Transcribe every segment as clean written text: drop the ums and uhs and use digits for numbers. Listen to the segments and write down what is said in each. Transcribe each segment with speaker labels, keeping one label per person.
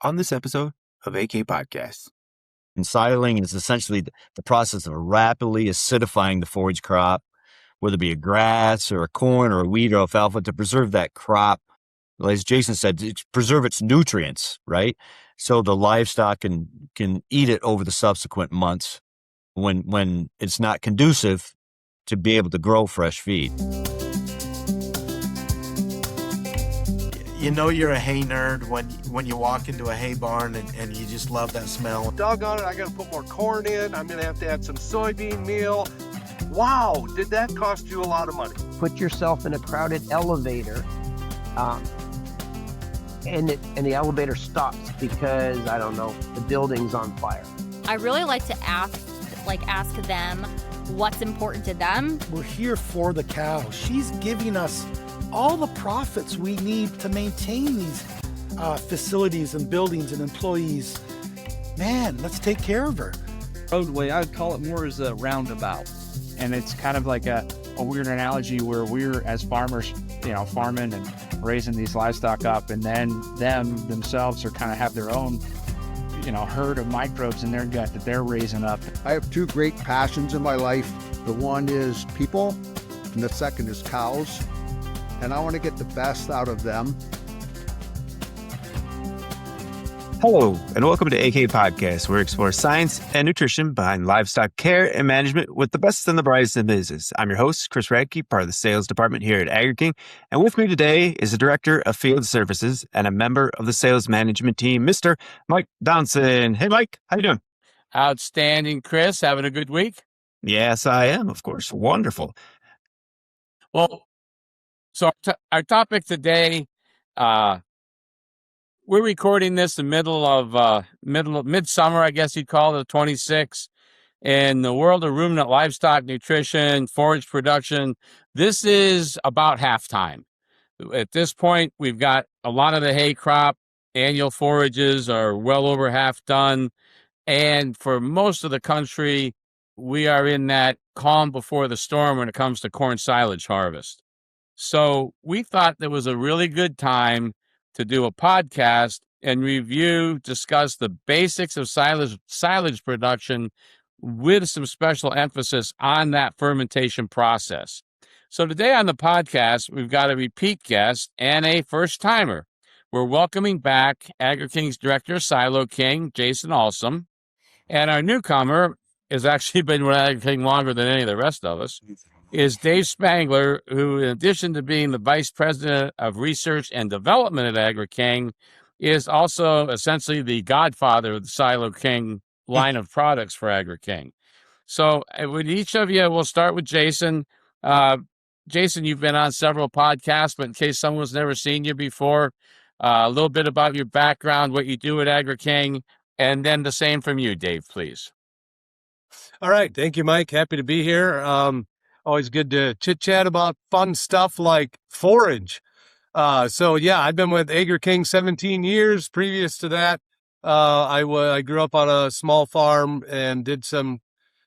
Speaker 1: on this episode of AK Podcast.
Speaker 2: And siling is essentially the process of rapidly acidifying the forage crop, whether it be a grass or a corn or a wheat or alfalfa, to preserve that crop. As Jason said, to preserve its nutrients, right? So the livestock can eat it over the subsequent months when it's not conducive to be able to grow fresh feed.
Speaker 3: You know you're a hay nerd when you walk into a hay barn and you just love that smell.
Speaker 4: Doggone it, I gotta put more corn in. I'm gonna have to add some soybean meal. Wow, did that cost you a lot of money?
Speaker 5: Put yourself in a crowded elevator, and the elevator stops because, I don't know, the building's on fire.
Speaker 6: I really like to ask them what's important to them.
Speaker 7: We're here for the cow. She's giving us all the profits we need to maintain these facilities and buildings and employees. Man, let's take care of her.
Speaker 8: Roadway, I'd call it more as a roundabout. And it's kind of like a weird analogy where we're, as farmers, farming and raising these livestock up, and then themselves are kind of have their own, herd of microbes in their gut that they're raising up.
Speaker 9: I have two great passions in my life. The one is people, and the second is cows. And I want to get the best out of them.
Speaker 1: Hello, and welcome to AK Podcast, where we explore science and nutrition behind livestock care and management with the best and the brightest in business. I'm your host, Chris Radke, part of the sales department here at Agri-King. And with me today is the director of field services and a member of the sales management team, Mr. Mike Downson. Hey, Mike, how you doing?
Speaker 10: Outstanding, Chris. Having a good week?
Speaker 1: Yes, I am, of course. Wonderful.
Speaker 10: Well, so our topic today, we're recording this in midsummer, I guess you'd call it, the 26th. In the world of ruminant livestock nutrition, forage production, this is about halftime. At this point, we've got a lot of the hay crop. Annual forages are well over half done. And for most of the country, we are in that calm before the storm when it comes to corn silage harvest. So we thought there was a really good time to do a podcast and discuss the basics of silage production with some special emphasis on that fermentation process. So today on the podcast, we've got a repeat guest and a first-timer. We're welcoming back Agri-King's director of Silo King, Jason Alsum, and our newcomer has actually been with Agri-King longer than any of the rest of us, is Dave Spangler, who, in addition to being the Vice President of Research and Development at Agri-King, is also essentially the godfather of the Silo King line of products for Agri-King. So with each of you, we'll start with Jason. Jason, you've been on several podcasts, but in case someone's never seen you before, a little bit about your background, what you do at Agri-King, and then the same from you, Dave, please.
Speaker 4: All right, thank you, Mike. Happy to be here. Always good to chit-chat about fun stuff like forage. I've been with Agri-King 17 years. Previous to that, I grew up on a small farm and did some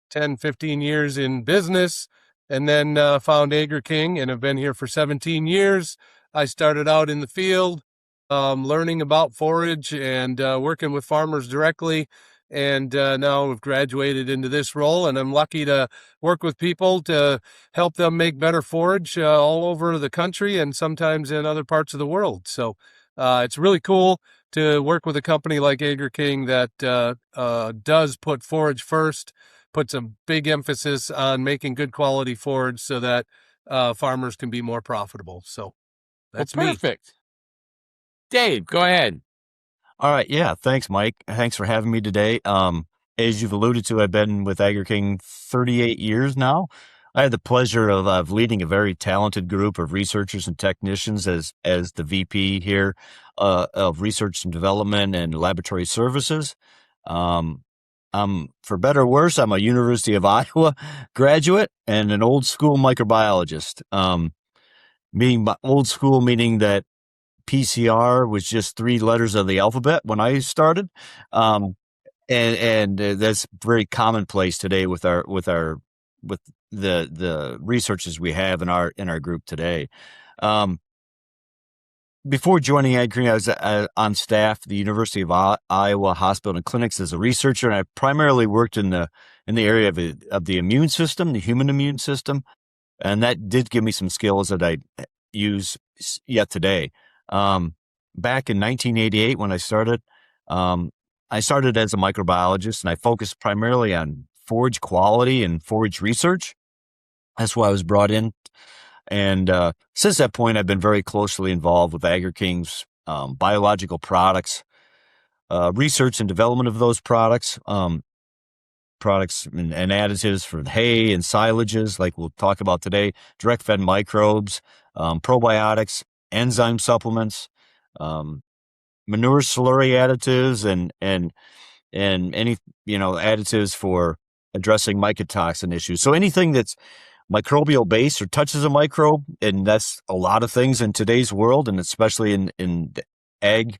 Speaker 4: 10, 15 years in business, and then found Agri-King and have been here for 17 years. I started out in the field, learning about forage and working with farmers directly. And now we've graduated into this role, and I'm lucky to work with people to help them make better forage all over the country and sometimes in other parts of the world. So it's really cool to work with a company like Agri-King that does put forage first, puts a big emphasis on making good quality forage so that farmers can be more profitable. So that's me.
Speaker 10: Perfect. Dave, go ahead.
Speaker 2: All right. Yeah. Thanks, Mike. Thanks for having me today. As you've alluded to, I've been with Agri-King 38 years now. I had the pleasure of leading a very talented group of researchers and technicians as the VP here of research and development and laboratory services. For better or worse, I'm a University of Iowa graduate and an old school microbiologist. Meaning by old school, meaning that PCR was just 3 letters of the alphabet when I started. And that's very commonplace today with the researchers we have in our group today. before joining Agri-King, I was on staff at the University of Iowa Hospital and Clinics as a researcher, and I primarily worked in the area of the immune system, the human immune system, and that did give me some skills that I use yet today. Back in 1988, when I started as a microbiologist, and I focused primarily on forage quality and forage research. That's why I was brought in. And since that point, I've been very closely involved with Agri-King's biological products, research and development of those products, products and additives for hay and silages, like we'll talk about today, direct fed microbes, probiotics, enzyme supplements, manure slurry additives, and any additives for addressing mycotoxin issues. So anything that's microbial based or touches a microbe, and that's a lot of things in today's world, and especially in the ag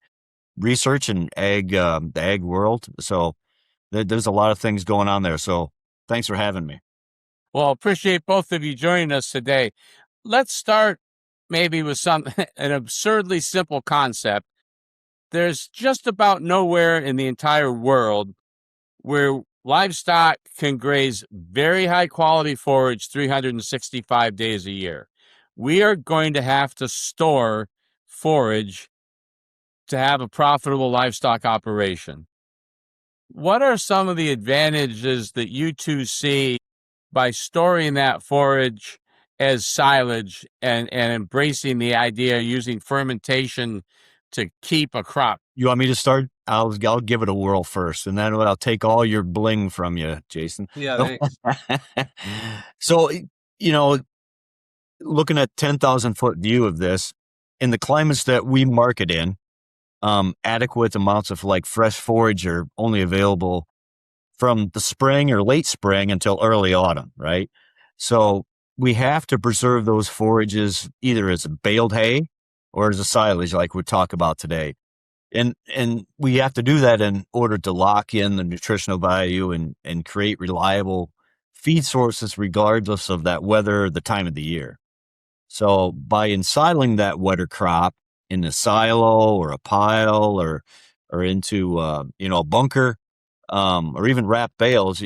Speaker 2: research and the ag world. So there's a lot of things going on there. So thanks for having me.
Speaker 10: Well, appreciate both of you joining us today. Let's start maybe with an absurdly simple concept. There's just about nowhere in the entire world where livestock can graze very high quality forage 365 days a year. We are going to have to store forage to have a profitable livestock operation. What are some of the advantages that you two see by storing that forage as silage and embracing the idea of using fermentation to keep a crop?
Speaker 2: You want me to start? I'll give it a whirl first, and then I'll take all your bling from you, Jason.
Speaker 4: Yeah, thanks.
Speaker 2: So, looking at 10,000-foot view of this, in the climates that we market in, adequate amounts of fresh forage are only available from the spring or late spring until early autumn, right? So we have to preserve those forages either as a baled hay or as a silage, like we talk about today. And we have to do that in order to lock in the nutritional value and create reliable feed sources regardless of that weather, the time of the year. So by ensiling that wetter crop in a silo or a pile or into a bunker, or even wrapped bales,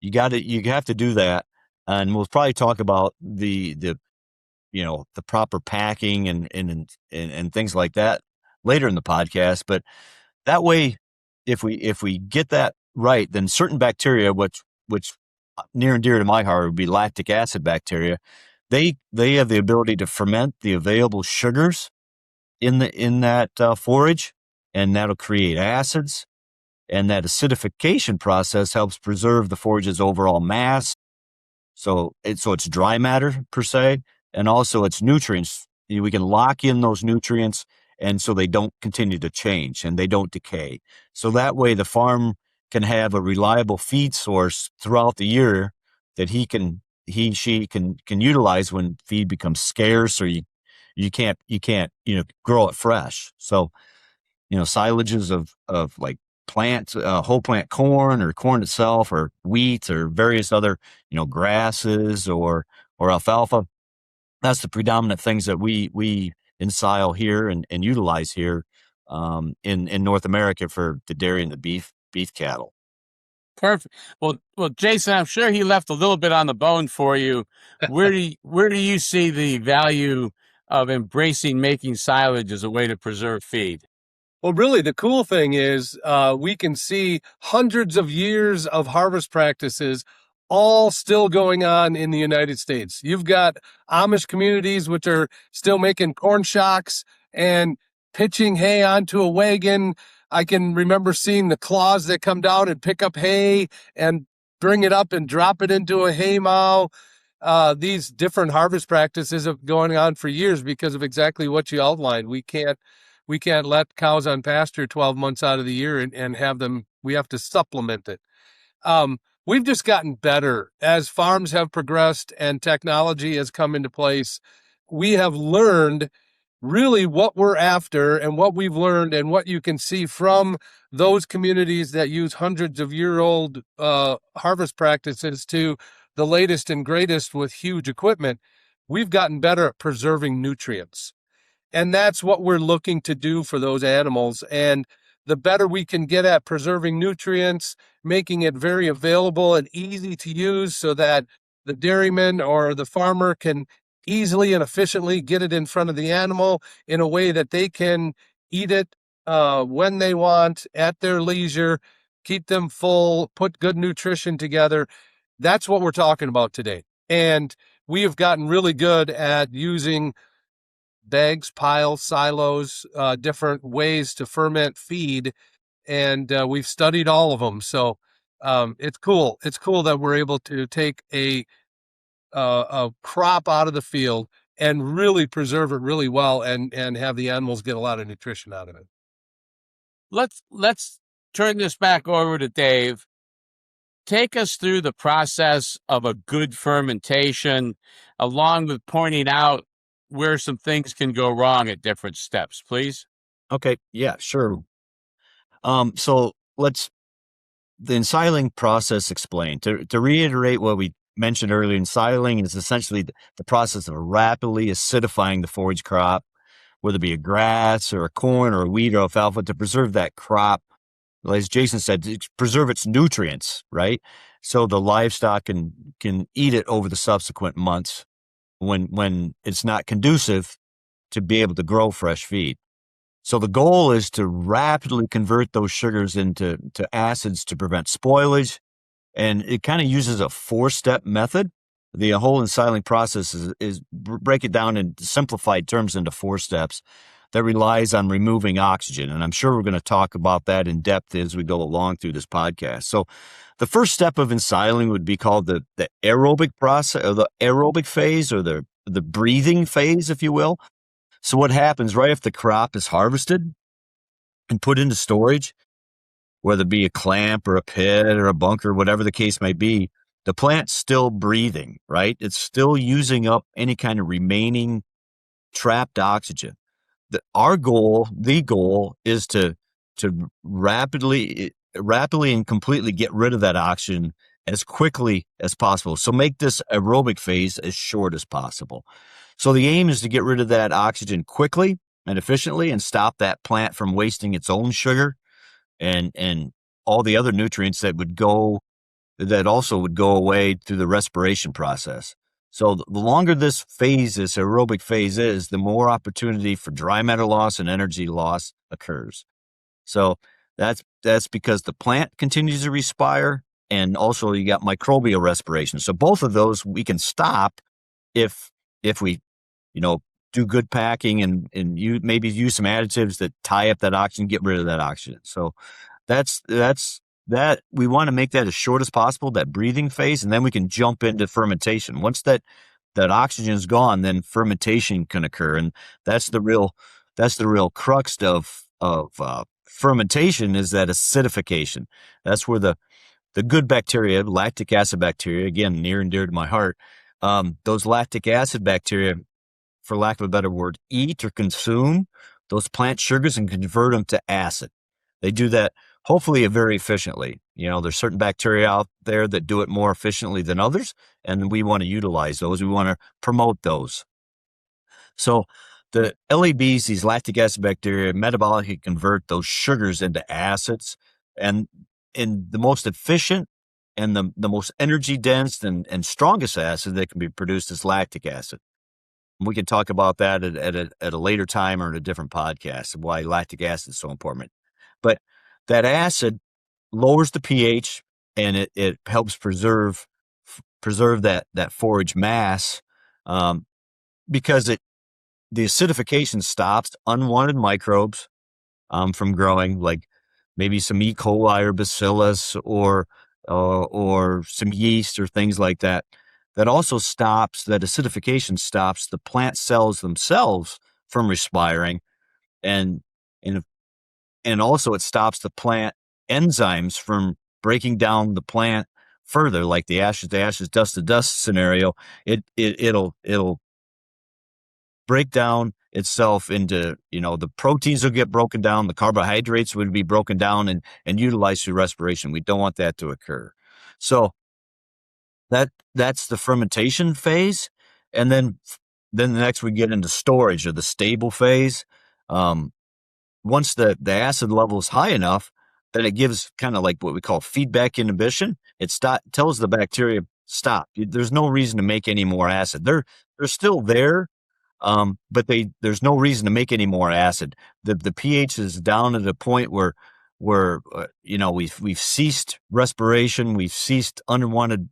Speaker 2: you have to do that. And we'll probably talk about the proper packing and things like that later in the podcast. But that way, if we get that right, then certain bacteria, which near and dear to my heart would be lactic acid bacteria, they have the ability to ferment the available sugars in that forage, and that'll create acids. And that acidification process helps preserve the forage's overall mass. So it's dry matter per se, and also its nutrients. We can lock in those nutrients, and so they don't continue to change and they don't decay. So that way the farm can have a reliable feed source throughout the year that she can utilize when feed becomes scarce, or you can't grow it fresh. So silages of like plant, whole plant corn or corn itself or wheat or various other grasses or alfalfa. That's the predominant things that we ensile here and utilize here in North America for the dairy and the beef cattle.
Speaker 10: Perfect. Well, Jason, I'm sure he left a little bit on the bone for you. Where do you see the value of embracing making silage as a way to preserve feed?
Speaker 4: Well, really, the cool thing is we can see hundreds of years of harvest practices all still going on in the United States. You've got Amish communities which are still making corn shocks and pitching hay onto a wagon. I can remember seeing the claws that come down and pick up hay and bring it up and drop it into a hay mow. These different harvest practices have going on for years because of exactly what you outlined. We can't let cows on pasture 12 months out of the year and have them. We have to supplement it. We've just gotten better as farms have progressed and technology has come into place. We have learned really what we're after and what we've learned and what you can see from those communities that use hundreds of year-old harvest practices to the latest and greatest with huge equipment. We've gotten better at preserving nutrients. And that's what we're looking to do for those animals. And the better we can get at preserving nutrients, making it very available and easy to use so that the dairyman or the farmer can easily and efficiently get it in front of the animal in a way that they can eat it when they want, at their leisure, keep them full, put good nutrition together. That's what we're talking about today. And we have gotten really good at using bags, piles, silos, different ways to ferment feed. And we've studied all of them. So it's cool. It's cool that we're able to take a crop out of the field and really preserve it really well and have the animals get a lot of nutrition out of it.
Speaker 10: Let's turn this back over to Dave. Take us through the process of a good fermentation, along with pointing out where some things can go wrong at different steps, please.
Speaker 2: Okay. Yeah, sure. So the ensiling process explained. To reiterate what we mentioned earlier, ensiling is essentially the process of rapidly acidifying the forage crop, whether it be a grass or a corn or a wheat or alfalfa, to preserve that crop. As Jason said, to preserve its nutrients, right? So the livestock can eat it over the subsequent months when it's not conducive to be able to grow fresh feed. So the goal is to rapidly convert those sugars into acids to prevent spoilage. And it kind of uses a 4-step method. The whole ensiling process is break it down in simplified terms into 4 steps that relies on removing oxygen. And I'm sure we're going to talk about that in depth as we go along through this podcast. So the first step of ensiling would be called the aerobic process, or the aerobic phase, or the breathing phase, if you will. So what happens right after the crop is harvested and put into storage, whether it be a clamp or a pit or a bunker, whatever the case may be, the plant's still breathing, right? It's still using up any kind of remaining trapped oxygen. The goal is to rapidly and completely get rid of that oxygen as quickly as possible. So make this aerobic phase as short as possible. So the aim is to get rid of that oxygen quickly and efficiently and stop that plant from wasting its own sugar and all the other nutrients that also would go away through the respiration process. So the longer this aerobic phase is, the more opportunity for dry matter loss and energy loss occurs. So that's because the plant continues to respire, and also you got microbial respiration. So both of those we can stop if we, do good packing and you maybe use some additives that tie up that oxygen, get rid of that oxygen. So that's that we want to make that as short as possible, that breathing phase, and then we can jump into fermentation. Once that oxygen is gone, then fermentation can occur, and that's the real crux of fermentation, is that acidification. That's where the good bacteria, lactic acid bacteria, again near and dear to my heart, those lactic acid bacteria, for lack of a better word, eat or consume those plant sugars and convert them to acid. They do that hopefully very efficiently. There's certain bacteria out there that do it more efficiently than others, and we want to utilize those. We want to promote those. So the LABs, these lactic acid bacteria, metabolically convert those sugars into acids, and the most efficient and the most energy dense and strongest acid that can be produced is lactic acid. We can talk about that at a later time or in a different podcast, why lactic acid is so important. But that acid lowers the pH, and it helps preserve that forage mass, because the acidification stops unwanted microbes from growing, like maybe some E. coli or bacillus or some yeast or things like that. That acidification stops the plant cells themselves from respiring, and also it stops the plant enzymes from breaking down the plant further, like the ashes to ashes, dust to dust scenario. It'll break down itself into, the proteins will get broken down, the carbohydrates would be broken down and utilized through respiration. We don't want that to occur. So that's the fermentation phase. And then then the next we get into storage, or the stable phase. Once the acid level is high enough, then it gives kind of like what we call feedback inhibition. It tells the bacteria, stop. There's no reason to make any more acid. They're still there, but there's no reason to make any more acid. The pH is down at a point where we've ceased respiration, we've ceased unwanted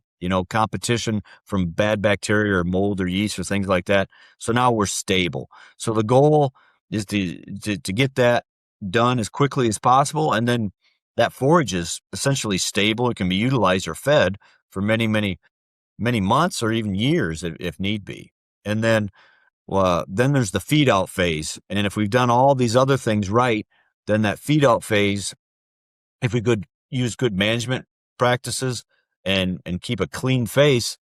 Speaker 2: competition from bad bacteria or mold or yeast or things like that. So now we're stable. So the goal is to get that done as quickly as possible, and then that forage is essentially stable. It can be utilized or fed for many, many, many months or even years if need be. And then there's the feed out phase. And if we've done all these other things right, then that feed out phase, if we could use good management practices and keep a clean face,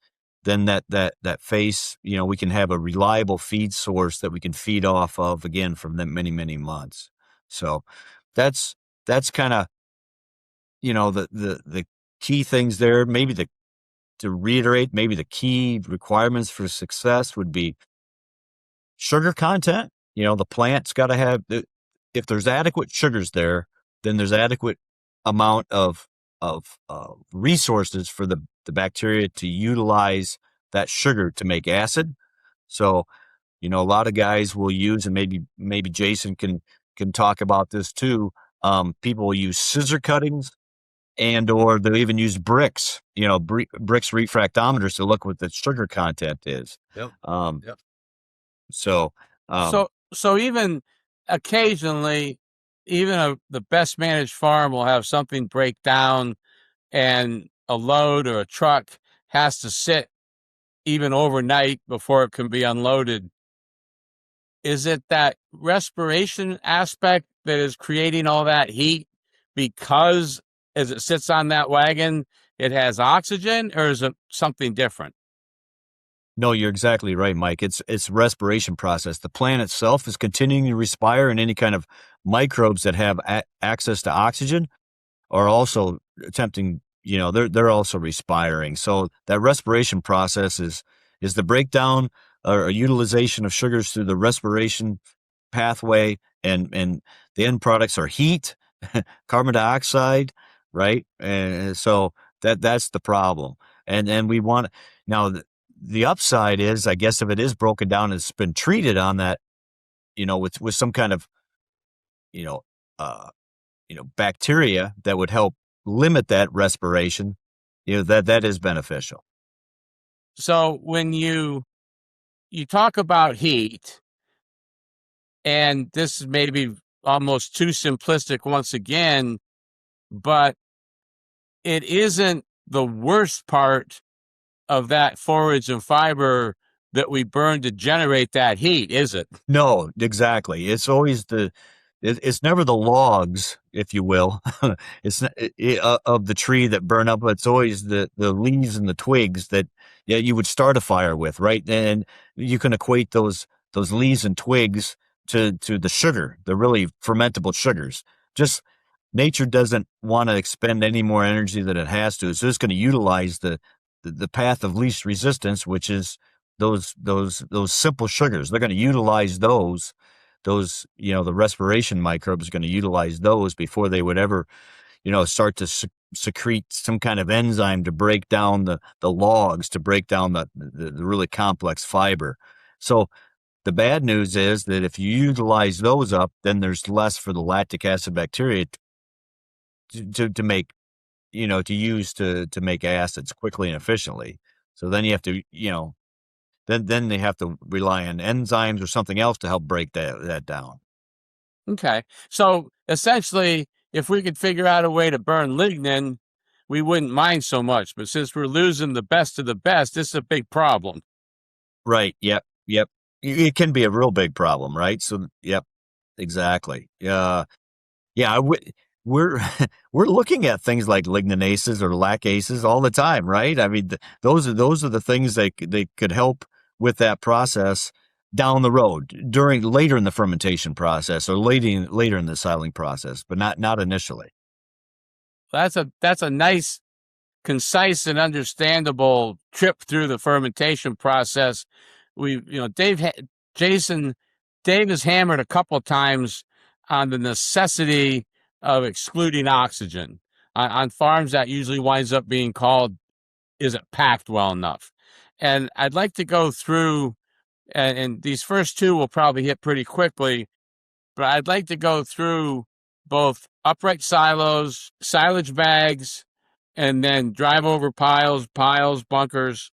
Speaker 2: then that face, we can have a reliable feed source that we can feed off of again for many, many months. So that's kind of, the key things there. Maybe to reiterate, maybe the key requirements for success would be sugar content. The plant's got to have, if there's adequate sugars there, then there's adequate amount of resources for the bacteria to utilize that sugar to make acid. So, a lot of guys will use, and maybe Jason can talk about this too. People will use scissor cuttings, or they'll even use bricks, bricks refractometers to look what the sugar content is.
Speaker 4: Yep.
Speaker 2: Yep. So
Speaker 10: even occasionally, even the best managed farm will have something break down, and a load or a truck has to sit even overnight before it can be unloaded. Is it that respiration aspect that is creating all that heat because as it sits on that wagon, it has oxygen, or is it something different?
Speaker 2: No, you're exactly right, Mike. It's respiration process. The plant itself is continuing to respire, and any kind of microbes that have access to oxygen are also attempting, they're also respiring. So that respiration process is the breakdown or utilization of sugars through the respiration pathway, and the end products are heat, carbon dioxide, right? And so that's the problem. And we want now. The upside is, I guess, if it is broken down, it's been treated on that, with some kind of, bacteria that would help limit that respiration, that is beneficial.
Speaker 10: So when you talk about heat, and this is maybe almost too simplistic once again, but it isn't the worst part of that forage and fiber that we burn to generate that heat, is it?
Speaker 2: No, exactly. It's always it's never the logs, if you will. It's of the tree that burn up. It's always the leaves and the twigs that you would start a fire with, right? And you can equate those leaves and twigs to the sugar, the really fermentable sugars. Just nature doesn't want to expend any more energy than it has to. So it's going to utilize the path of least resistance, which is those simple sugars. They're going to utilize those, the respiration microbes are going to utilize those before they would ever, start to secrete some kind of enzyme to break down the logs, to break down the really complex fiber. So the bad news is that if you utilize those up, then there's less for the lactic acid bacteria to make, to use to make acids quickly and efficiently. So then you have to, then they have to rely on enzymes or something else to help break that down.
Speaker 10: Okay. So essentially, if we could figure out a way to burn lignin, we wouldn't mind so much. But since we're losing the best of the best, this is a big problem.
Speaker 2: Right. Yep. It can be a real big problem, right? So, yep, exactly. We're looking at things like ligninases or lactases all the time, right? I mean, those are the things they could help with that process down the road, later in the fermentation process, or later in the siling process, but not initially.
Speaker 10: That's a nice, concise, and understandable trip through the fermentation process. Dave has hammered a couple of times on the necessity of excluding oxygen. On farms, that usually winds up being called, is it packed well enough? And I'd like to go through, and these first two will probably hit pretty quickly, but I'd like to go through both upright silos, silage bags, and then drive over piles, bunkers,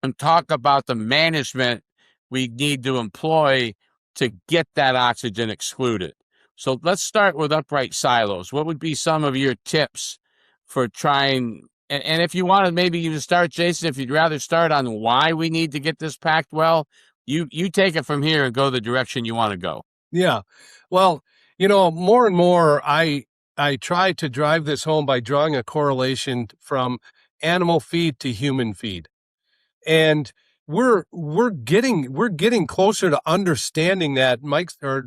Speaker 10: and talk about the management we need to employ to get that oxygen excluded. So let's start with upright silos. What would be some of your tips for trying, and if you want to maybe even start, Jason, if you'd rather start on why we need to get this packed well, you take it from here and go the direction you want to go.
Speaker 4: Yeah. Well, more and more, I try to drive this home by drawing a correlation from animal feed to human feed. And we're getting closer to understanding that.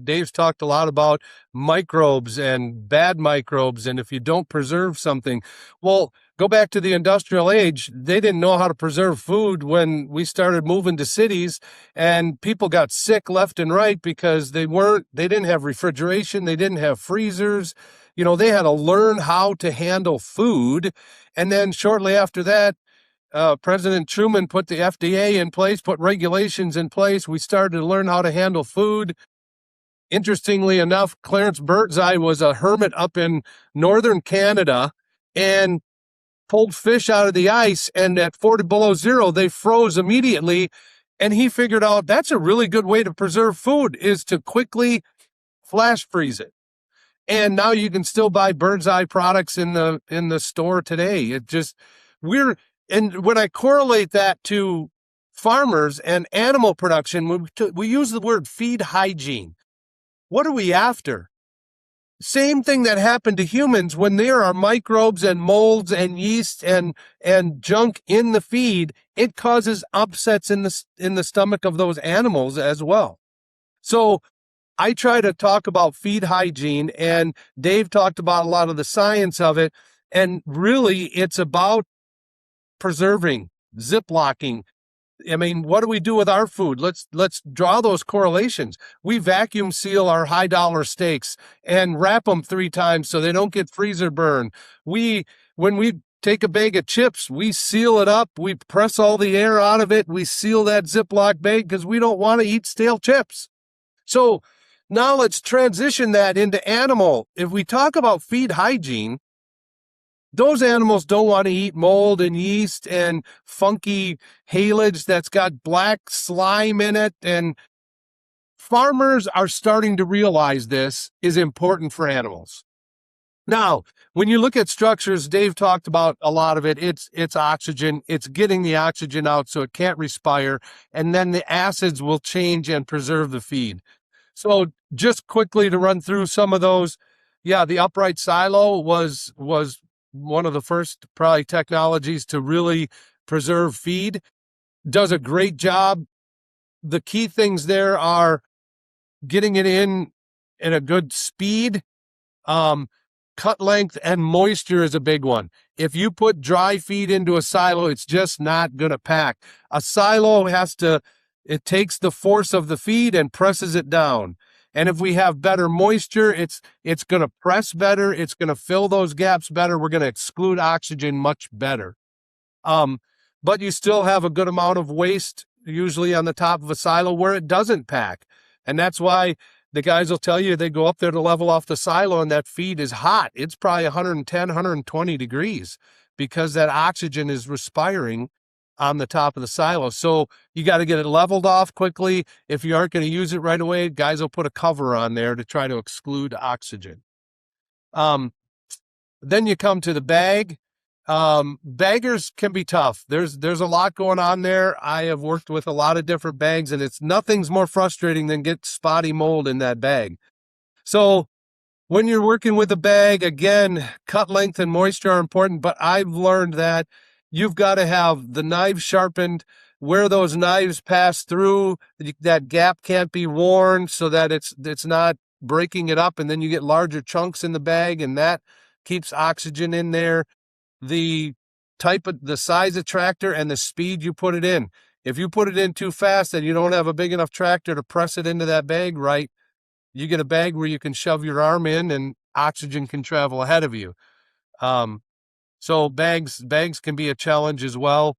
Speaker 4: Dave's talked a lot about microbes and bad microbes, and if you don't preserve something, well, go back to the industrial age. They didn't know how to preserve food when we started moving to cities, and people got sick left and right because they didn't have refrigeration, they didn't have freezers. They had to learn how to handle food, and then shortly after that, President Truman put the FDA in place, put regulations in place. We started to learn how to handle food. Interestingly enough, Clarence Birdseye was a hermit up in northern Canada and pulled fish out of the ice, and at 40 below zero, they froze immediately. And he figured out that's a really good way to preserve food, is to quickly flash freeze it. And now you can still buy Birdseye products in the store today. And when I correlate that to farmers and animal production, we use the word feed hygiene. What are we after? Same thing that happened to humans when there are microbes and molds and yeast and junk in the feed, it causes upsets in the stomach of those animals as well. So I try to talk about feed hygiene, and Dave talked about a lot of the science of it. And really, it's about preserving, zip-locking. I mean, what do we do with our food? Let's draw those correlations. We vacuum seal our high-dollar steaks and wrap them 3 times so they don't get freezer burn. When we take a bag of chips, we seal it up. We press all the air out of it. We seal that Ziploc bag because we don't want to eat stale chips. So now let's transition that into animal. If we talk about feed hygiene, those animals don't want to eat mold and yeast and funky haylage that's got black slime in it. And farmers are starting to realize this is important for animals. Now, when you look at structures, Dave talked about a lot of it. It's oxygen. It's getting the oxygen out so it can't respire. And then the acids will change and preserve the feed. So just quickly to run through some of those. Yeah, the upright silo was one of the first probably technologies to really preserve feed. Does a great job. The key things there are getting it in a good speed. Cut length and moisture is a big one. If you put dry feed into a silo, it's just not going to pack. A silo it takes the force of the feed and presses it down. And if we have better moisture, it's going to press better. It's going to fill those gaps better. We're going to exclude oxygen much better. But you still have a good amount of waste usually on the top of a silo where it doesn't pack. And that's why the guys will tell you they go up there to level off the silo and that feed is hot. It's probably 110, 120 degrees because that oxygen is respiring on the top of the silo. So you got to get it leveled off quickly. If you aren't going to use it right away, guys will put a cover on there to try to exclude oxygen. Then you come to the bag. Baggers can be tough. There's a lot going on there. I have worked with a lot of different bags, and nothing's more frustrating than get spotty mold in that bag. So when you're working with a bag, again, cut length and moisture are important, but I've learned that you've got to have the knives sharpened where those knives pass through. That gap can't be worn so that it's not breaking it up, and then you get larger chunks in the bag, and that keeps oxygen in there. The size of tractor and the speed you put it in. If you put it in too fast and you don't have a big enough tractor to press it into that bag right, you get a bag where you can shove your arm in and oxygen can travel ahead of you. So bags can be a challenge as well.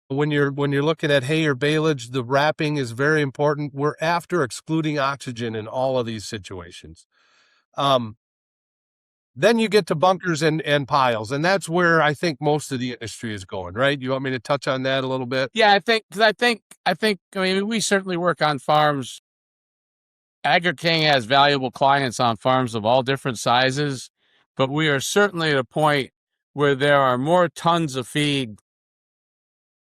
Speaker 4: When you're looking at hay or baleage, the wrapping is very important. We're after excluding oxygen in all of these situations. Then you get to bunkers and piles, and that's where I think most of the industry is going, right? You want me to touch on that a little bit?
Speaker 10: Yeah, I mean, we certainly work on farms. Agri-King has valuable clients on farms of all different sizes, but we are certainly at a point where there are more tons of feed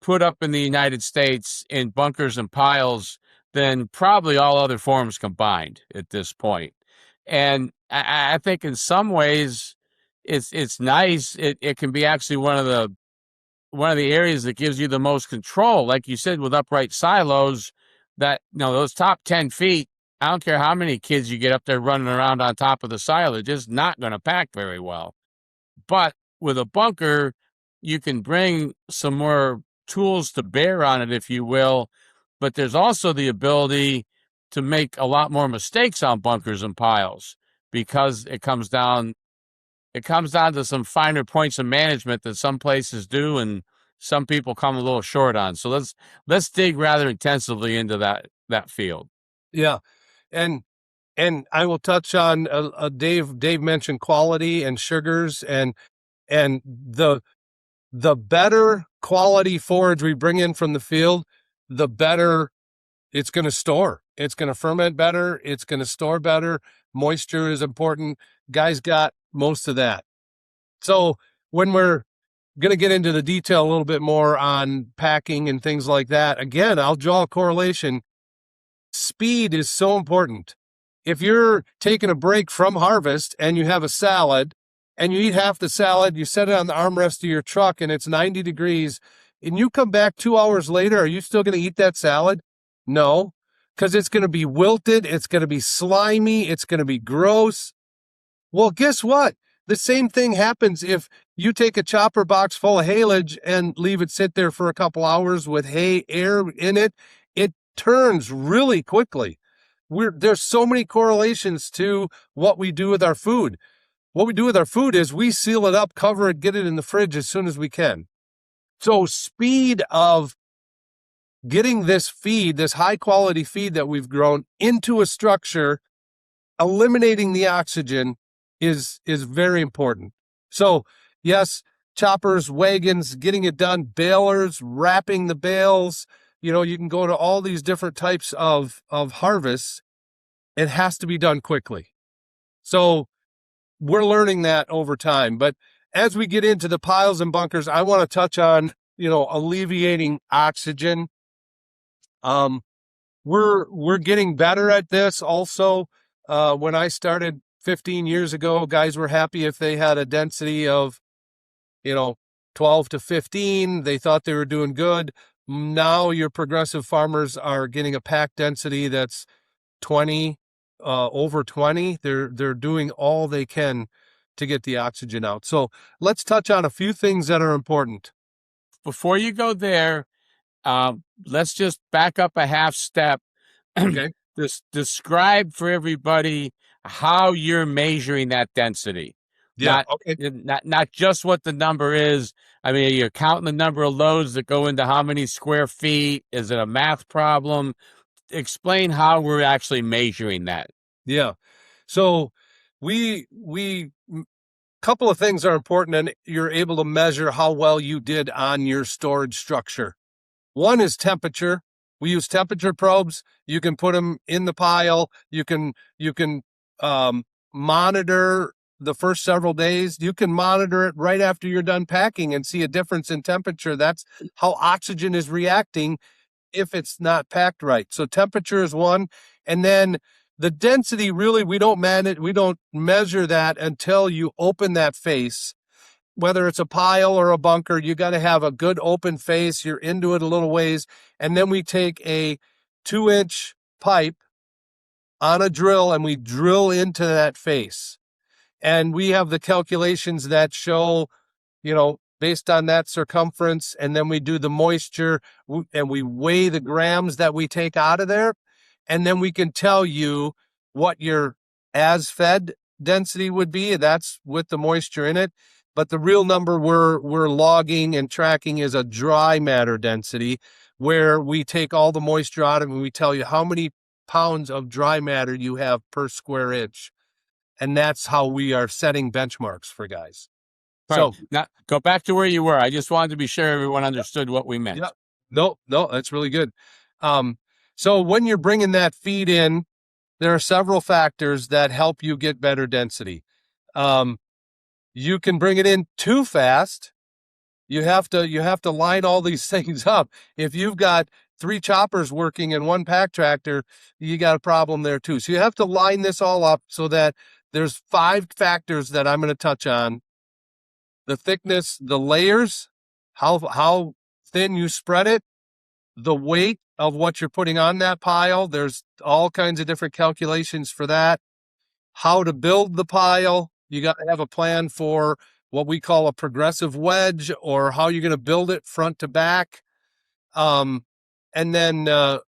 Speaker 10: put up in the United States in bunkers and piles than probably all other forms combined at this point. And I think in some ways it's nice. It can be actually one of the areas that gives you the most control. Like you said, with upright silos, that those top 10 feet, I don't care how many kids you get up there running around on top of the silo, they're just not going to pack very well. But with a bunker, you can bring some more tools to bear on it, if you will. But there's also the ability to make a lot more mistakes on bunkers and piles because it comes down to some finer points of management that some places do and some people come a little short on. So let's dig rather intensively into that field.
Speaker 4: Yeah. And I will touch on Dave mentioned quality and sugars and the better quality forage we bring in from the field, the better it's going to store. It's going to ferment better. It's going to store better. Moisture is important. Guys got most of that. So when we're going to get into the detail a little bit more on packing and things like that, again, I'll draw a correlation. Speed is so important. If you're taking a break from harvest and you have a salad and you eat half the salad, you set it on the armrest of your truck and it's 90 degrees and you come back 2 hours later, are you still going to eat that salad? No, because it's going to be wilted. It's going to be slimy. It's going to be gross. Well, guess what? The same thing happens if you take a chopper box full of haylage and leave it sit there for a couple hours with hay air in it. It turns really quickly. There's so many correlations to what we do with our food. What we do with our food is we seal it up, cover it, get it in the fridge as soon as we can. So speed of getting this feed, this high quality feed that we've grown into a structure, eliminating the oxygen is very important. So yes, choppers, wagons, getting it done, balers, wrapping the bales, you can go to all these different types of harvests. It has to be done quickly. So we're learning that over time. But as we get into the piles and bunkers, I want to touch on, alleviating oxygen. We're getting better at this also. When I started 15 years ago, guys were happy if they had a density of, 12 to 15. They thought they were doing good. Now your progressive farmers are getting a pack density that's 20, over 20. They're doing all they can to get the oxygen out. So let's touch on a few things that are important.
Speaker 10: Before you go there, let's just back up a half step.
Speaker 4: Okay.
Speaker 10: Describe for everybody how you're measuring that density.
Speaker 4: Yeah.
Speaker 10: Not just what the number is. I mean, you're counting the number of loads that go into how many square feet. Is it a math problem? Explain how we're actually measuring that.
Speaker 4: Yeah. So couple of things are important, and you're able to measure how well you did on your storage structure. One is temperature. We use temperature probes. You can put them in the pile. You can monitor the first several days. You can monitor it right after you're done packing and see a difference in temperature. That's how oxygen is reacting if it's not packed right. So temperature is one. And then the density, really, we don't measure that until you open that face. Whether it's a pile or a bunker, you got to have a good open face. You're into it a little ways. And then we take a 2-inch pipe on a drill and we drill into that face. And we have the calculations that show, based on that circumference, and then we do the moisture, and we weigh the grams that we take out of there, and then we can tell you what your as-fed density would be. That's with the moisture in it. But the real number we're logging and tracking is a dry matter density, where we take all the moisture out of it and we tell you how many pounds of dry matter you have per square inch. And that's how we are setting benchmarks for guys.
Speaker 10: So now go back to where you were. I just wanted to be sure everyone understood what we meant.
Speaker 4: Yeah. No, that's really good. So when you're bringing that feed in, there are several factors that help you get better density. You can bring it in too fast. You have to line all these things up. If you've got 3 choppers working in 1 pack tractor, you got a problem there too. So you have to line this all up so that there's 5 factors that I'm going to touch on. The thickness, the layers, how thin you spread it, the weight of what you're putting on that pile. There's all kinds of different calculations for that. How to build the pile. You got to have a plan for what we call a progressive wedge, or how you're going to build it front to back. And then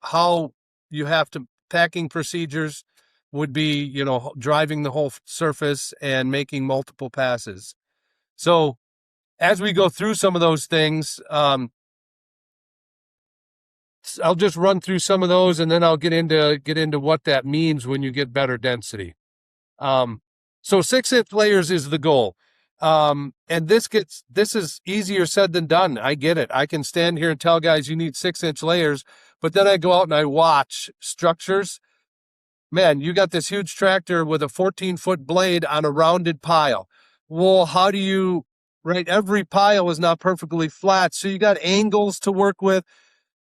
Speaker 4: how you have to, packing procedures would be, driving the whole surface and making multiple passes. So as we go through some of those things, I'll just run through some of those, and then I'll get into what that means when you get better density. So 6-inch layers is the goal. And this is easier said than done. I get it. I can stand here and tell guys you need 6-inch layers, but then I go out and I watch structures. Man, you got this huge tractor with a 14-foot blade on a rounded pile. Well, how do you, right? Every pile is not perfectly flat, so you got angles to work with,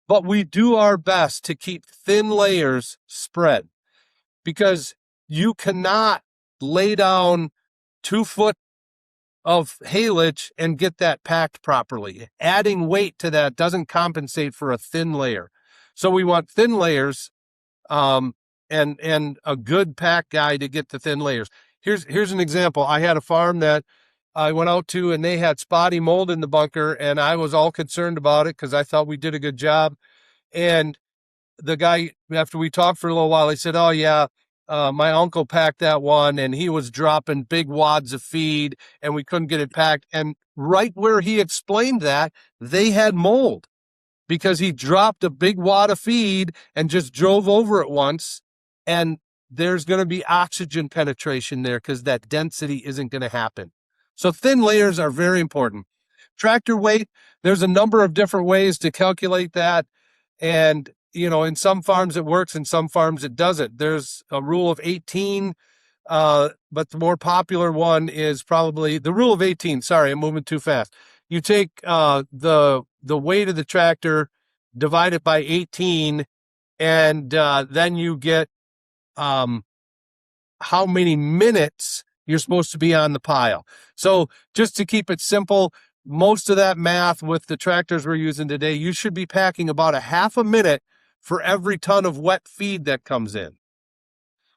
Speaker 4: but we do our best to keep thin layers spread, because you cannot lay down 2 foot of haylage and get that packed properly. Adding weight to that doesn't compensate for a thin layer. So we want thin layers, and a good pack guy to get the thin layers. Here's an example. I had a farm that I went out to, and they had spotty mold in the bunker, and I was all concerned about it because I thought we did a good job. And the guy, after we talked for a little while, he said, "Oh yeah, my uncle packed that one, and he was dropping big wads of feed, and we couldn't get it packed." And right where he explained that, they had mold because he dropped a big wad of feed and just drove over it once, and there's going to be oxygen penetration there because that density isn't going to happen. So thin layers are very important. Tractor weight, there's a number of different ways to calculate that. And, in some farms it works, in some farms it doesn't. There's a rule of 18, but the more popular one is probably the rule of 18. Sorry, I'm moving too fast. You take the weight of the tractor, divide it by 18, and then you get how many minutes you're supposed to be on the pile. So just to keep it simple, most of that math with the tractors we're using today, you should be packing about a half a minute for every ton of wet feed that comes in.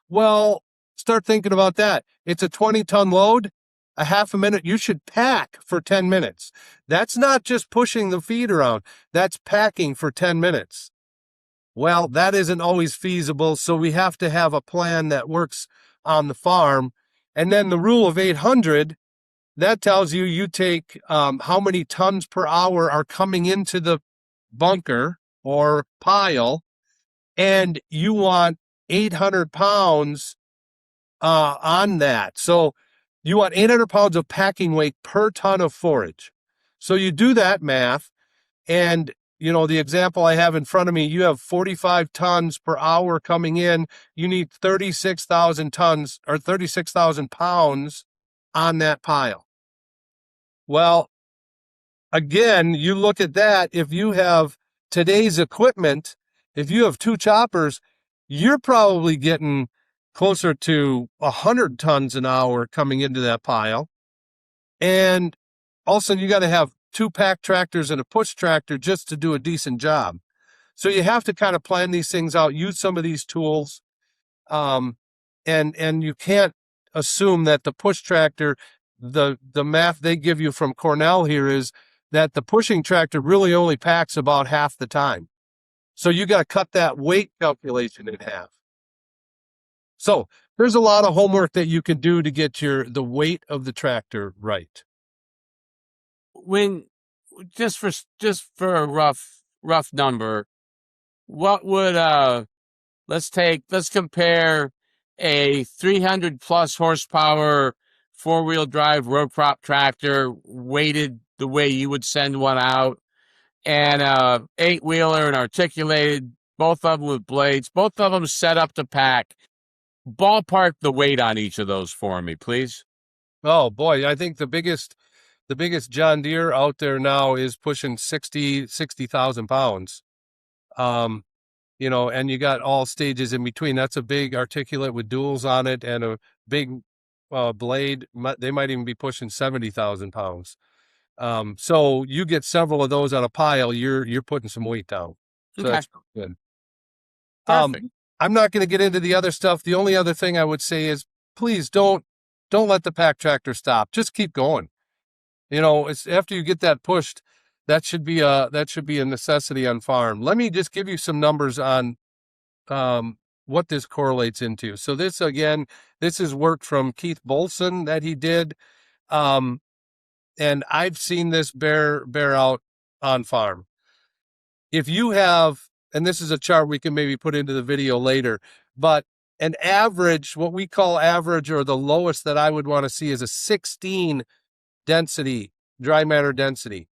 Speaker 4: Well, start thinking about that. It's a 20-ton load. A half a minute, you should pack for 10 minutes. That's not just pushing the feed around. That's packing for 10 minutes. Well, that isn't always feasible, so we have to have a plan that works on the farm. And then the rule of 800, that tells you take how many tons per hour are coming into the bunker or pile, and you want 800 pounds on that. So you want 800 pounds of packing weight per ton of forage. So you do that math, and the example I have in front of me, you have 45 tons per hour coming in. You need 36,000 tons or 36,000 pounds on that pile. Well, again, you look at that. If you have today's equipment, if you have 2 choppers, you're probably getting closer to 100 tons an hour coming into that pile. And also you got to have 2 pack tractors and a push tractor just to do a decent job. So you have to kind of plan these things out, use some of these tools. And you can't assume that the push tractor the math they give you from Cornell here is that the pushing tractor really only packs about half the time. So you got to cut that weight calculation in half. So there's a lot of homework that you can do to get the weight of the tractor right.
Speaker 10: When just for a rough number, what would let's compare a 300 plus horsepower 4-wheel drive row crop tractor weighted the way you would send one out, and a 8-wheeler and articulated, both of them with blades, both of them set up to pack. Ballpark the weight on each of those for me, please.
Speaker 4: Oh boy, I think the biggest John Deere out there now is pushing 60,000 pounds. You know, and you got all stages in between. That's a big articulate with duals on it and a big blade. They might even be pushing 70,000 pounds. So you get several of those on a pile, you're putting some weight down. So
Speaker 10: Okay.
Speaker 4: that's good.
Speaker 10: Perfect.
Speaker 4: I'm not going to get into the other stuff. The only other thing I would say is, please don't let the pack tractor stop. Just keep going. You know, it's after you get that pushed, that should be a necessity on farm. Let me just give you some numbers on what this correlates into. So this is work from Keith Bolson that he did, and I've seen this bear out on farm. If you have, and this is a chart we can maybe put into the video later, but an average, what we call average, or the lowest that I would want to see, is a 16 density, dry matter density.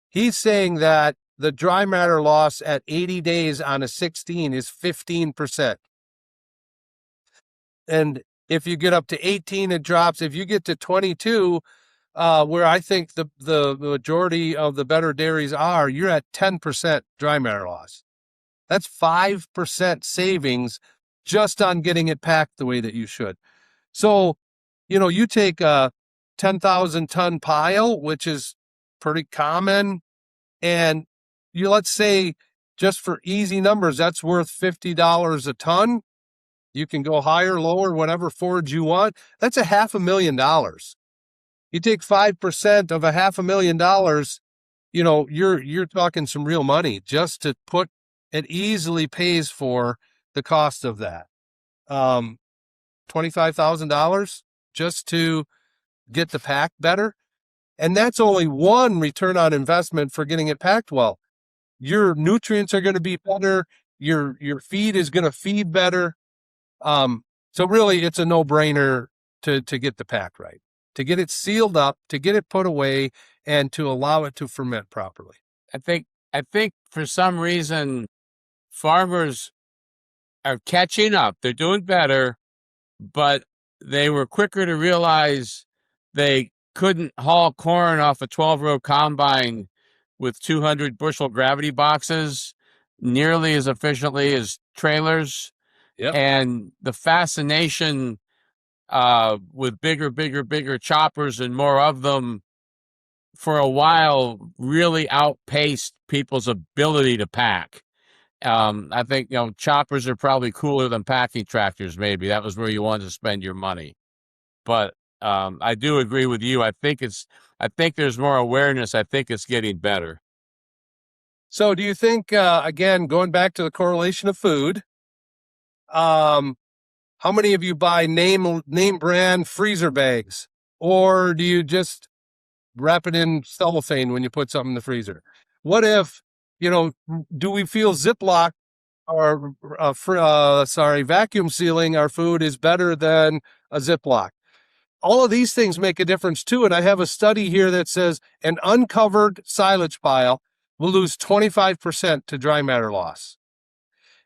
Speaker 4: He's saying that the dry matter loss at 80 days on a 16 is 15%. And if you get up to 18, it drops. If you get to 22, where I think the majority of the better dairies are, you're at 10% dry matter loss. That's 5% savings just on getting it packed the way that you should. So, you know, you take a 10,000 ton pile, which is pretty common, and let's say, just for easy numbers, that's worth $50 a ton. You can go higher, lower, whatever forage you want. That's $500,000. You take 5% of $500,000, you know, you're talking some real money just to put. It easily pays for the cost of that. $25,000 just to get the pack better. And that's only one return on investment for getting it packed well. Your nutrients are going to be better. Your feed is going to feed better. So really, it's a no-brainer to get the pack right, to get it sealed up, to get it put away, and to allow it to ferment properly.
Speaker 10: I think for some reason, farmers are catching up. They're doing better, but they were quicker to realize they couldn't haul corn off a 12-row combine with 200 bushel gravity boxes nearly as efficiently as trailers.
Speaker 4: Yep.
Speaker 10: And the fascination with bigger choppers and more of them for a while really outpaced people's ability to pack. I think, you know, choppers are probably cooler than packing tractors. Maybe that was where you wanted to spend your money. But I do agree with you. I think there's more awareness. I think it's getting better.
Speaker 4: So do you think, again, going back to the correlation of food, how many of you buy name brand freezer bags, or do you just wrap it in cellophane when you put something in the freezer? What if, you know, do we feel Ziploc or vacuum sealing our food is better than a Ziploc? All of these things make a difference too. And I have a study here that says an uncovered silage pile will lose 25% to dry matter loss.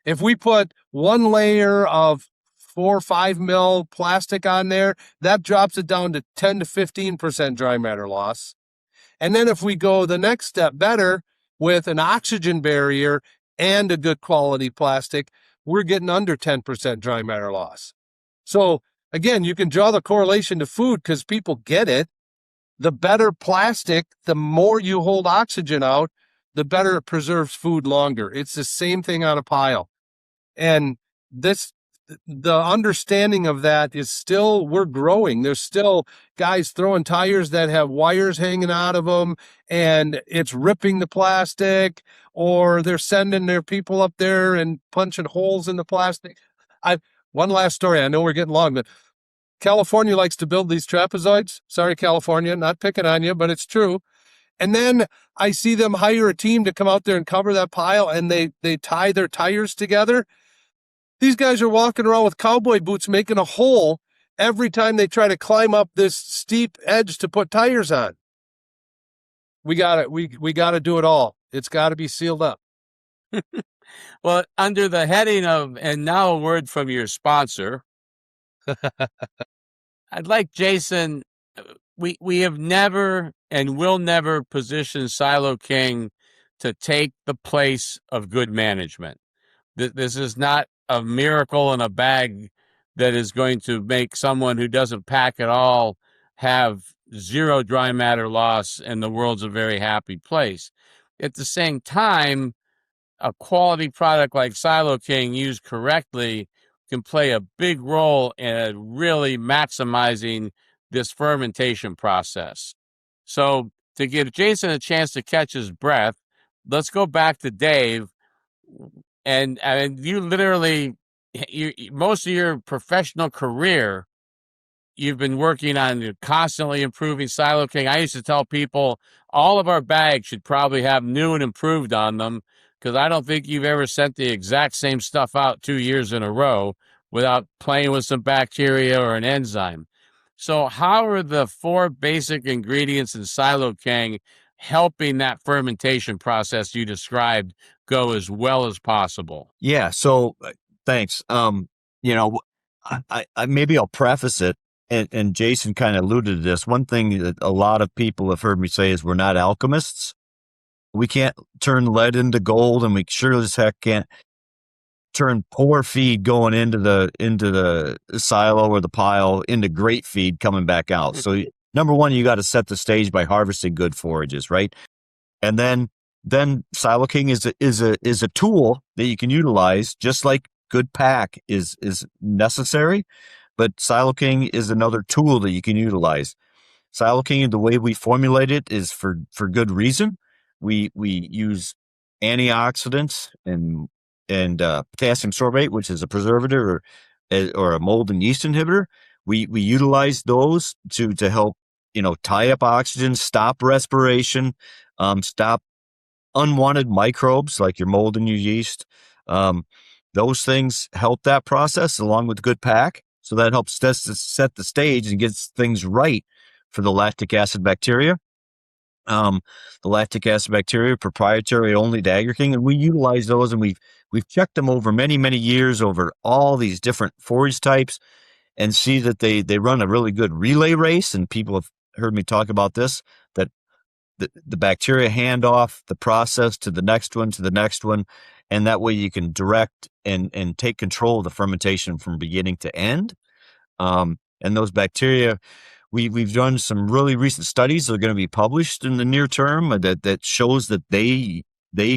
Speaker 4: If we put one layer of 4 or 5 mil plastic on there, that drops it down to 10 to 15% dry matter loss. And then if we go the next step better with an oxygen barrier and a good quality plastic, we're getting under 10% dry matter loss. So again, you can draw the correlation to food because people get it. The better plastic, the more you hold oxygen out, the better it preserves food longer. It's the same thing on a pile. And this the understanding of that is still, we're growing. There's still guys throwing tires that have wires hanging out of them and it's ripping the plastic, or they're sending their people up there and punching holes in the plastic. One last story. I know we're getting long, but California likes to build these trapezoids. Sorry, California, not picking on you, but it's true. And then I see them hire a team to come out there and cover that pile, and they tie their tires together. These guys are walking around with cowboy boots making a hole every time they try to climb up this steep edge to put tires on. We got to do it all. It's got to be sealed up.
Speaker 10: Well, under the heading of, and now a word from your sponsor, I'd like Jason, we have never and will never position Silo-King to take the place of good management. This is not a miracle in a bag that is going to make someone who doesn't pack at all have zero dry matter loss, and the world's a very happy place. At the same time, a quality product like Silo-King used correctly can play a big role in really maximizing this fermentation process. So to give Jason a chance to catch his breath, let's go back to Dave. And you literally, most of your professional career, you've been working on constantly improving Silo-King. I used to tell people all of our bags should probably have new and improved on them, because I don't think you've ever sent the exact same stuff out 2 years in a row without playing with some bacteria or an enzyme. So how are the 4 basic ingredients in Silo-King helping that fermentation process you described go as well as possible?
Speaker 2: Yeah. So thanks. I maybe I'll preface it, and Jason kind of alluded to this. One thing that a lot of people have heard me say is we're not alchemists. We can't turn lead into gold, and we sure as heck can't turn poor feed going into the silo or the pile into great feed coming back out. So number one, you got to set the stage by harvesting good forages, right? And then Silo-King is a tool that you can utilize, just like good pack is necessary, but Silo-King is another tool that you can utilize. Silo-King, the way we formulate it, is for good reason. We use antioxidants and potassium sorbate, which is a preservative or a mold and yeast inhibitor. We utilize those to help tie up oxygen, stop respiration, stop unwanted microbes like your mold and your yeast. Those things help that process along with good pack. So that helps set the stage and gets things right for the lactic acid bacteria. The lactic acid bacteria are proprietary only to Agri-King, and we utilize those, and we've checked them over many, many years over all these different forage types, and see that they run a really good relay race. And people have heard me talk about this, that the bacteria hand off the process to the next one, and that way you can direct and take control of the fermentation from beginning to end. And those bacteria, we've done some really recent studies that are going to be published in the near term that shows that they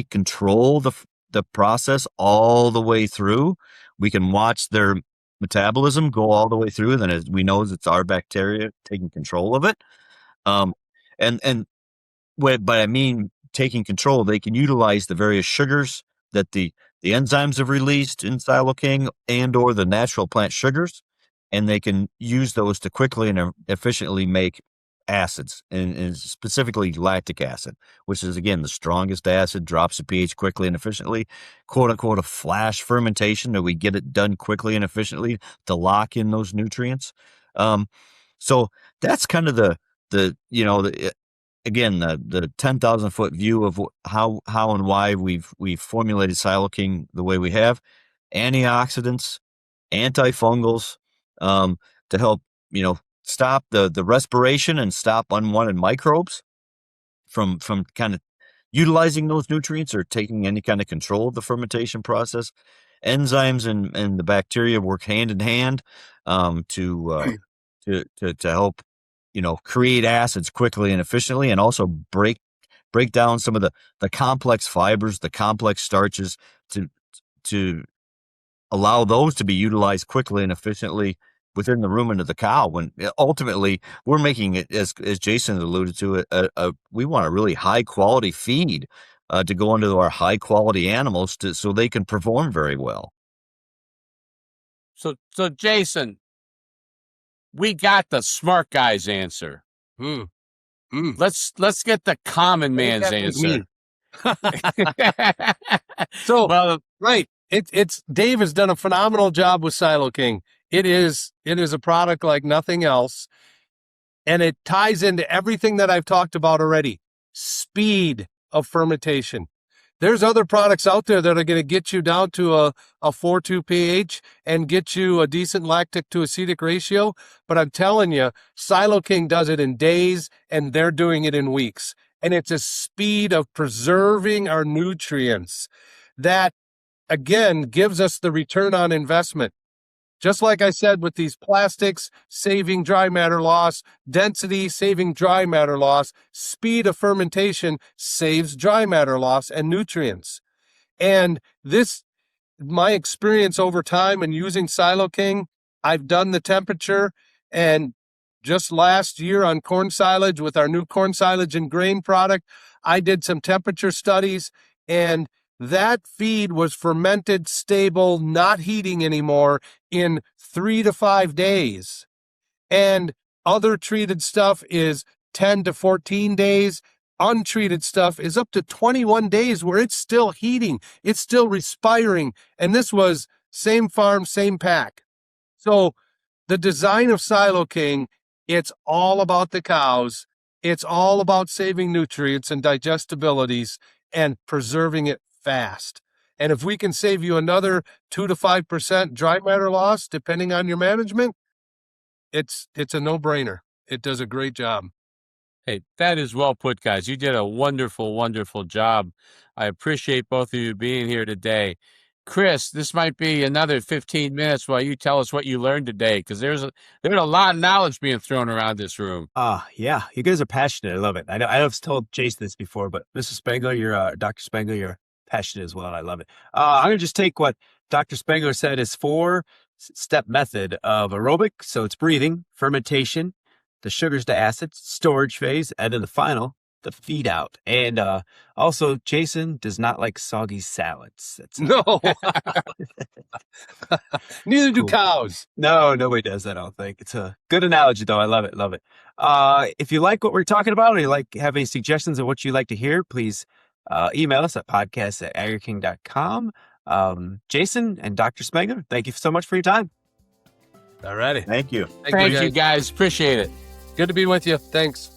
Speaker 2: control the process all the way through. We can watch their metabolism go all the way through, and then as we know, it's our bacteria taking control of it. But I mean, taking control, they can utilize the various sugars that the enzymes have released in Silo-King and or the natural plant sugars, and they can use those to quickly and efficiently make acids, and specifically lactic acid, which is, again, the strongest acid, drops the pH quickly and efficiently, quote unquote, a flash fermentation, that we get it done quickly and efficiently to lock in those nutrients. So that's kind of the 10,000 foot view of how and why we've formulated Silo-King the way we have. Antioxidants, antifungals, to help, stop the respiration and stop unwanted microbes from kind of utilizing those nutrients or taking any kind of control of the fermentation process. Enzymes and the bacteria work hand in hand to help create acids quickly and efficiently, and also break down some of the complex fibers, the complex starches to allow those to be utilized quickly and efficiently within the rumen of the cow. When ultimately we're making it, as Jason alluded to, we want a really high quality feed to go into our high quality animals so they can perform very well.
Speaker 10: So Jason, we got the smart guy's answer. Let's get the common man's answer.
Speaker 4: So, well, right. It's Dave has done a phenomenal job with Silo-King. It is a product like nothing else. And it ties into everything that I've talked about already. Speed of fermentation. There's other products out there that are going to get you down to a 4.2 pH and get you a decent lactic to acetic ratio. But I'm telling you, Silo-King does it in days and they're doing it in weeks. And it's a speed of preserving our nutrients that, again, gives us the return on investment. Just like I said with these plastics, saving dry matter loss, density, saving dry matter loss, speed of fermentation saves dry matter loss and nutrients. And this, my experience over time in using Silo-King, I've done the temperature, and just last year on corn silage with our new corn silage and grain product, I did some temperature studies, and that feed was fermented, stable, not heating anymore in 3 to 5 days. And other treated stuff is 10 to 14 days. Untreated stuff is up to 21 days where it's still heating. It's still respiring. And this was same farm, same pack. So the design of Silo-King, it's all about the cows. It's all about saving nutrients and digestibilities and preserving it fast. And if we can save you another 2 to 5% dry matter loss, depending on your management, it's a no-brainer. It does a great job.
Speaker 10: Hey, that is well put, guys. You did a wonderful, wonderful job. I appreciate both of you being here today. Chris, this might be another 15 minutes while you tell us what you learned today, because there's a lot of knowledge being thrown around this room.
Speaker 1: Yeah, you guys are passionate. I love it. I know I've told Jason this before, but Mr. Spangler, you're Dr. Spangler, you're passionate as well. I love it. I'm going to just take what Dr. Spangler said is 4-step method of aerobic. So it's breathing, fermentation, the sugars to acids, storage phase, and then the final, the feed out. And also, Jason does not like soggy salads.
Speaker 4: No. Neither do cows.
Speaker 1: No, nobody does that, I don't think. It's a good analogy, though. I love it. Love it. If you like what we're talking about, or you have any suggestions of what you'd like to hear, please email us at podcast@agriking.com. Jason and Dr. Spangler, thank you so much for your time.
Speaker 4: All righty.
Speaker 2: Thank you.
Speaker 10: Thank you, guys. Appreciate it.
Speaker 4: Good to be with you. Thanks.